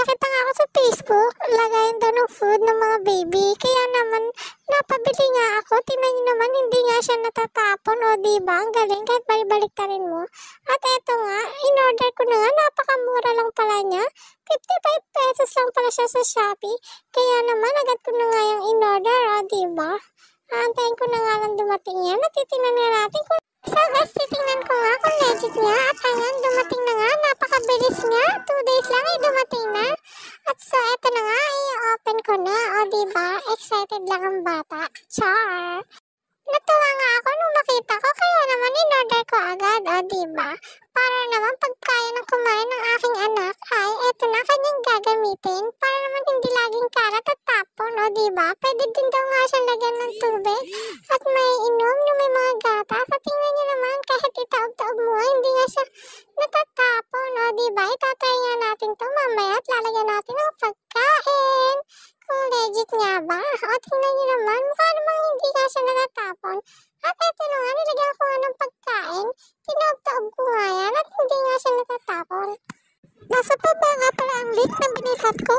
nakita nga ako sa Facebook, lagayan daw ng food ng mga baby. Kaya naman, napabili nga ako. Tingnan niyo naman, hindi nga siya natatapon. O diba, ang galing kahit balik-baliktarin mo. At eto nga, in-order ko na nga, napakamura lang pala niya. 55 pesos lang pala siya sa Shopee. Kaya naman, agad ko na nga yung in-order, o diba? Aantayin ko na nga lang dumating yan. Natitingnan nga natin kung so guys, titingnan ko nga kung legit nga. At ayan, dumating na nga. Napakabilis nga. 2 days lang ay dumating na. At so, eto na nga. I-open ko na. O diba, excited lang ang bata. Char! Natuwa nga ako nung makita ko. Kaya naman in-order ko agad. O diba? Para naman pag kaya ng kumain ng aking anak, ay eto na kanyang gagamitin. Para naman hindi laging karat at tapon. O diba? Pwede din daw nga siya lagyan ng tubig. At may inom na may mga gatas. At tingnan niyo naman, kahit itaob-taob mo, hindi nga siya natatapon. O diba? Itatry nga natin to mamaya at lalagyan natin ng pagkain. Kung legit nga ba? O tingnan niyo naman, mukha namang hindi nga siya natatapon. At eto na nga, nilagyan ko nga ng pagkain. Tinob-taob ko nga yan at hindi nga siya natatapon. Nasa baba nga pala ang link na binilhat ko.